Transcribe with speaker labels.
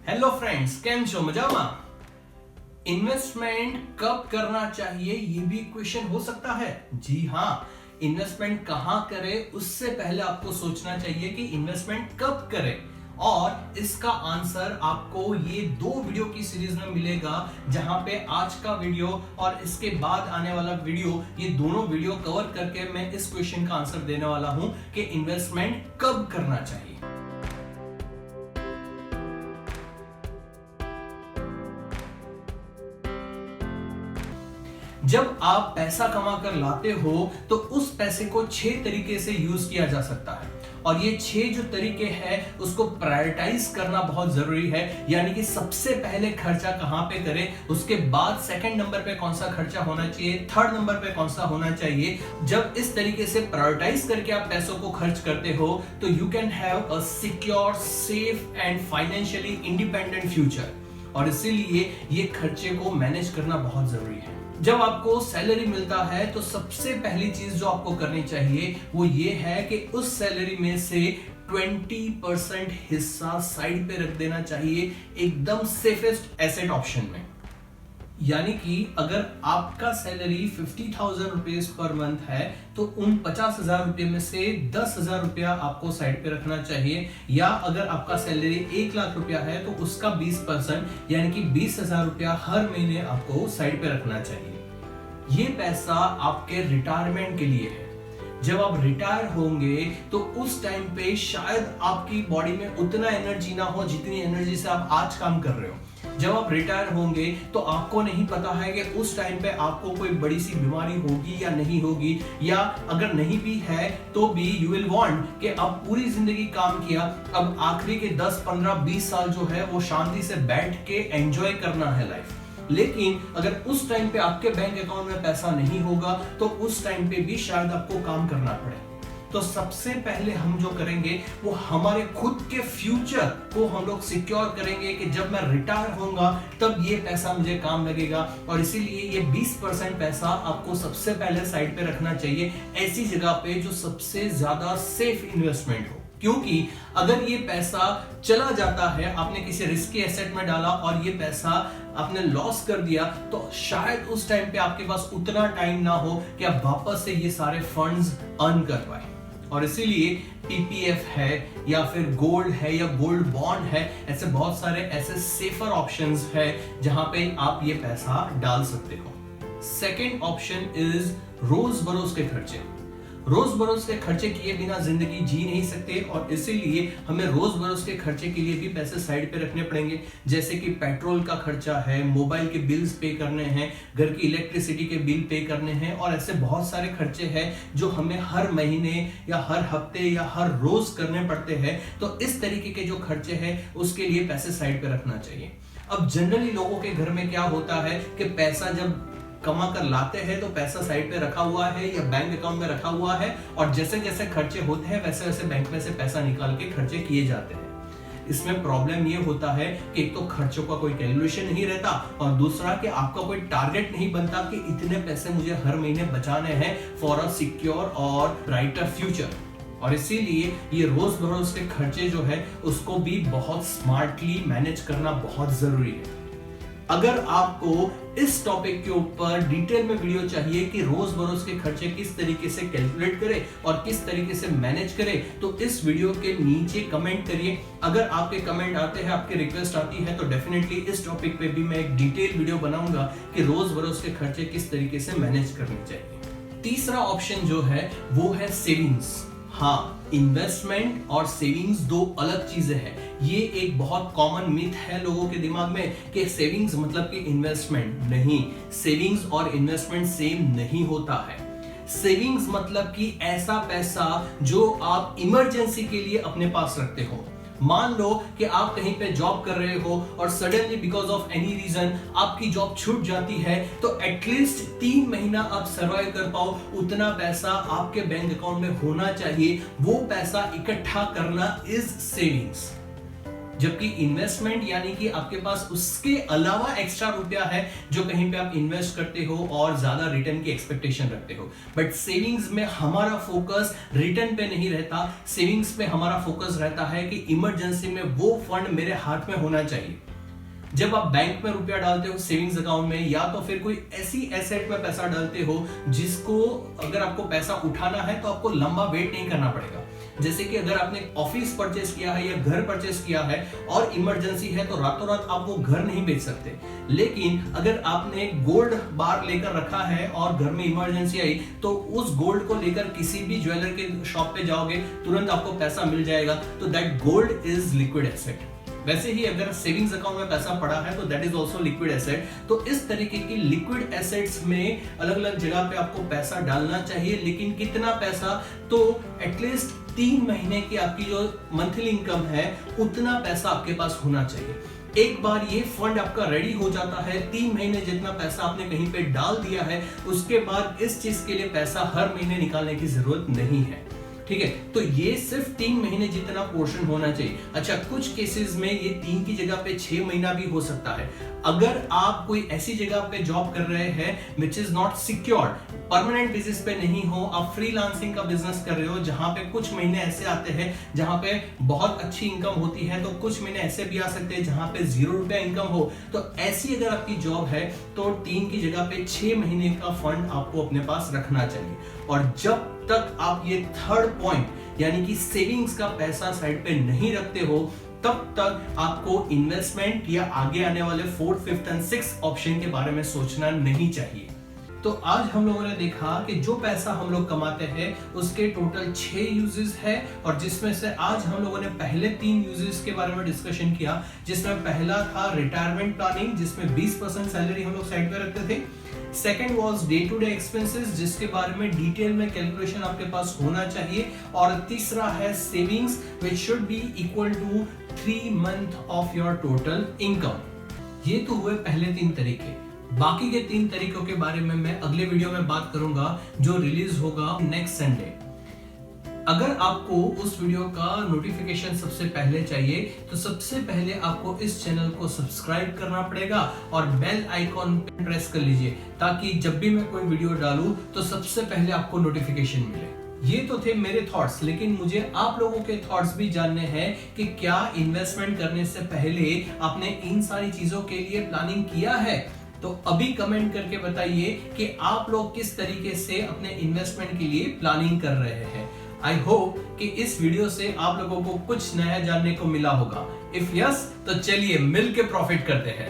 Speaker 1: Hello friends, કેમ છો? મજામાં? इन्वेस्टमेंट कब करना चाहिए ये भी क्वेश्चन हो सकता है। जी हाँ, इन्वेस्टमेंट कहां करें उससे पहले आपको सोचना चाहिए कि इन्वेस्टमेंट कब करें, और इसका आंसर आपको ये दो वीडियो की सीरीज में मिलेगा, जहां पे आज का वीडियो और इसके बाद आने वाला वीडियो, ये दोनों वीडियो कवर करके मैं इस क्वेश्चन का आंसर देने वाला हूं कि इन्वेस्टमेंट कब करना चाहिए। जब आप पैसा कमा कर लाते हो तो उस पैसे को 6 तरीके से यूज किया जा सकता है, और ये 6 जो तरीके हैं उसको प्रायोरिटाइज करना बहुत जरूरी है। यानी कि सबसे पहले खर्चा कहां पे करें, उसके बाद सेकंड नंबर पे कौन सा खर्चा होना चाहिए, थर्ड नंबर पे कौन सा होना चाहिए। जब इस तरीके से प्रायोरिटाइज करके आप पैसों को खर्च करते हो तो you can have a secure, safe and financially independent future, और इसीलिए ये खर्चे को मैनेज करना बहुत जरूरी है। जब आपको सैलरी मिलता है तो सबसे पहली चीज जो आपको करनी चाहिए वो ये है कि उस सैलरी में से 20% हिस्सा साइड पे रख देना चाहिए, एकदम सेफेस्ट एसेट ऑप्शन में। यानी कि अगर आपका सैलरी 50,000 रुपीज पर मंथ है तो उन 50,000 रुपए में से 10,000 रुपया आपको साइड पे रखना चाहिए, या अगर आपका सैलरी 1 लाख रुपया है तो उसका 20% यानी कि 20,000 रुपया हर महीने आपको साइड पे रखना चाहिए। ये पैसा आपके रिटायरमेंट के लिए है। जब आप रिटायर होंगे तो उस टाइम पे शायद आपकी बॉडी में उतना एनर्जी ना हो जितनी एनर्जी से आप आज काम कर रहे हो। जब आप रिटायर होंगे तो आपको नहीं पता है कि उस टाइम पे आपको कोई बड़ी सी बीमारी होगी या नहीं होगी, या अगर नहीं भी है तो भी यू विल वांट कि अब पूरी जिंदगी काम किया, अब आखिरी के 10, 15, 20 साल जो है वो शांति से बैठ के एंजॉय करना है लाइफ। लेकिन अगर उस टाइम पे आपके बैंक अकाउंट में पैसा नहीं होगा तो उस टाइम पे भी शायद आपको काम करना पड़े। तो सबसे पहले हम जो करेंगे वो हमारे खुद के फ्यूचर को हम लोग सिक्योर करेंगे कि जब मैं रिटायर होऊंगा तब ये पैसा मुझे काम लगेगा, और इसीलिए ये 20% पैसा आपको सबसे पहले साइड पे रखना चाहिए, ऐसी जगह पे जो सबसे ज्यादा सेफ इन्वेस्टमेंट हो। क्योंकि अगर ये पैसा चला जाता है, आपने किसी रिस्की एसेट में डाला और ये पैसा आपने लॉस कर दिया, तो शायद उस टाइम पे आपके पास उतना टाइम ना हो कि आप वापस से ये सारे फंड्स अर्न कर पाए। और इसीलिए पीपीएफ है या फिर गोल्ड है या गोल्ड बॉन्ड है, ऐसे बहुत सारे ऐसे सेफर ऑप्शंस है जहां पे आप ये पैसा डाल सकते हो। सेकेंड ऑप्शन इज रोज बरोज के खर्चे। रोज बरोज के खर्चे किए बिना जिंदगी जी नहीं सकते, और इसीलिए हमें रोज बरोज के खर्चे के लिए भी पैसे साइड पे रखने पड़ेंगे। जैसे कि पेट्रोल का खर्चा है, मोबाइल के बिल्स पे करने हैं, घर की इलेक्ट्रिसिटी के बिल पे करने हैं, और ऐसे बहुत सारे खर्चे हैं जो हमें हर महीने या हर हफ्ते या हर रोज करने पड़ते हैं। तो इस तरीके के जो खर्चे हैं उसके लिए पैसे साइड पे रखना चाहिए। अब जनरली लोगों के घर में क्या होता है कि पैसा जब कमा कर लाते हैं तो पैसा साइड पे रखा हुआ है या बैंक अकाउंट में रखा हुआ है, और जैसे जैसे खर्चे होते हैं वैसे वैसे बैंक में से पैसा निकाल के खर्चे किए जाते हैं। इसमें प्रॉब्लम ये होता है कि एक तो खर्चों का कोई कैलकुलेशन नहीं रहता, और दूसरा कि आपका कोई टारगेट नहीं बनता कि इतने पैसे मुझे हर महीने बचाने हैं फॉर अ सिक्योर और ब्राइटर फ्यूचर। और इसीलिए ये रोज बरोज के खर्चे जो है उसको भी बहुत स्मार्टली मैनेज करना बहुत जरूरी है। अगर आपको इस टॉपिक के ऊपर डिटेल में वीडियो चाहिए कि रोज बरोज के खर्चे किस तरीके से कैलकुलेट करें और किस तरीके से मैनेज करें, तो इस वीडियो के नीचे कमेंट करिए। अगर आपके कमेंट आते हैं, आपके रिक्वेस्ट आती है, तो डेफिनेटली इस टॉपिक पे भी मैं एक डिटेल वीडियो बनाऊंगा कि रोज बरोज के खर्चे किस तरीके से मैनेज करने चाहिए। तीसरा ऑप्शन जो है वो है सेविंग्स। हाँ, इन्वेस्टमेंट और सेविंग्स दो अलग चीजें हैं। ये एक बहुत कॉमन मिथ है लोगों के दिमाग में कि सेविंग्स मतलब कि इन्वेस्टमेंट। नहीं, सेविंग्स और इन्वेस्टमेंट सेम नहीं होता है। सेविंग्स मतलब कि ऐसा पैसा जो आप इमरजेंसी के लिए अपने पास रखते हो। मान लो कि आप कहीं पे जॉब कर रहे हो और suddenly because of any reason आपकी जॉब छूट जाती है, तो एटलीस्ट 3 महीना आप सर्वाइव कर पाओ, उतना पैसा आपके बैंक अकाउंट में होना चाहिए। वो पैसा इकट्ठा करना इज सेविंग्स। जबकि इन्वेस्टमेंट यानी कि आपके पास उसके अलावा एक्स्ट्रा रुपया है जो कहीं पे आप इन्वेस्ट करते हो और ज्यादा रिटर्न की एक्सपेक्टेशन रखते हो। बट सेविंग्स में हमारा फोकस रिटर्न पे नहीं रहता, सेविंग्स पे हमारा फोकस रहता है कि इमरजेंसी में वो फंड मेरे हाथ में होना चाहिए। जब आप बैंक में रुपया डालते हो सेविंग्स अकाउंट में, या तो फिर कोई ऐसी एसेट में पैसा डालते हो जिसको अगर आपको पैसा उठाना है तो आपको लंबा वेट नहीं करना पड़ेगा। जैसे कि अगर आपने ऑफिस परचेस किया है या घर परचेस किया है और इमरजेंसी है तो रातों रात आप वो घर नहीं बेच सकते। लेकिन अगर आपने गोल्ड बार लेकर रखा है और घर में इमरजेंसी आई तो उस गोल्ड को लेकर किसी भी ज्वेलर के शॉप पे जाओगे, तुरंत आपको पैसा मिल जाएगा। तो that gold is liquid asset. वैसे ही अगर सेविंग्स अकाउंट में पैसा पड़ा है तो that is also liquid asset. तो इस तरीके की लिक्विड एसेट्स में अलग अलग जगह पे आपको पैसा डालना चाहिए। लेकिन कितना पैसा? तो एटलीस्ट 3 महीने की आपकी जो मंथली इनकम है उतना पैसा आपके पास होना चाहिए। एक बार ये फंड आपका रेडी हो जाता है, 3 महीने जितना पैसा आपने कहीं पे डाल दिया है, उसके बाद इस चीज के लिए पैसा हर महीने निकालने की जरूरत नहीं है। ठीक है, तो ये सिर्फ 3 महीने जितना पोर्शन होना चाहिए। अच्छा, कुछ केसेस में ये 3 की जगह पे 6 महीना भी हो सकता है। अगर आप कोई ऐसी जगह पे जॉब कर रहे हैं which is not secured, permanent basis पे नहीं हो, आप फ्रीलांसिंग का बिजनेस कर रहे हो जहां पे कुछ महीने ऐसे आते हैं जहां पे बहुत अच्छी इनकम होती है, तो कुछ महीने ऐसे भी आ सकते हैं जहां पे 0 रुपया इनकम हो। तो ऐसी अगर आपकी जॉब है तो 3 की जगह पे 6 महीने का फंड आपको अपने पास रखना चाहिए। और जब तक आप ये थर्ड पॉइंट यानी कि सेविंग्स का पैसा साइड पे नहीं रखते हो तब तक आपको इन्वेस्टमेंट या आगे आने वाले 4th, 5th and 6th option के बारे में सोचना नहीं चाहिए। तो आज हम लोगों ने देखा कि जो पैसा हम लोग कमाते हैं उसके टोटल 6 यूजेस है, और जिसमें से आज हम लोगों ने पहले 3 यूजेस के बारे में डिस्कशन किया, जिसमें पहला था रिटायरमेंट प्लानिंग जिसमें 20% सैलरी हम लोग साइड पे रखते थे। Second was day to day expenses जिसके बारे में डिटेल में कैलकुलेशन आपके पास होना चाहिए। और तीसरा है savings which should be equal to 3 month of your total income. ये तो हुए पहले 3 तरीके। बाकी के 3 तरीकों के बारे में मैं अगले वीडियो में बात करूंगा जो रिलीज होगा नेक्स्ट संडे। अगर आपको उस वीडियो का नोटिफिकेशन सबसे पहले चाहिए तो सबसे पहले आपको इस चैनल को सब्सक्राइब करना पड़ेगा और बेल आइकॉन पे प्रेस कर लीजिए ताकि जब भी मैं कोई वीडियो डालूं तो सबसे पहले आपको नोटिफिकेशन मिले। ये तो थे मेरे थॉट्स, लेकिन मुझे आप लोगों के थॉट्स भी जानने हैं कि क्या इन्वेस्टमेंट करने से पहले आपने इन सारी चीजों के लिए प्लानिंग किया है। तो अभी कमेंट करके बताइए कि आप लोग किस तरीके से अपने इन्वेस्टमेंट के लिए प्लानिंग कर रहे हैं। आई होप कि इस वीडियो से आप लोगों को कुछ नया जानने को मिला होगा। इफ यस तो चलिए मिलके प्रॉफिट करते हैं।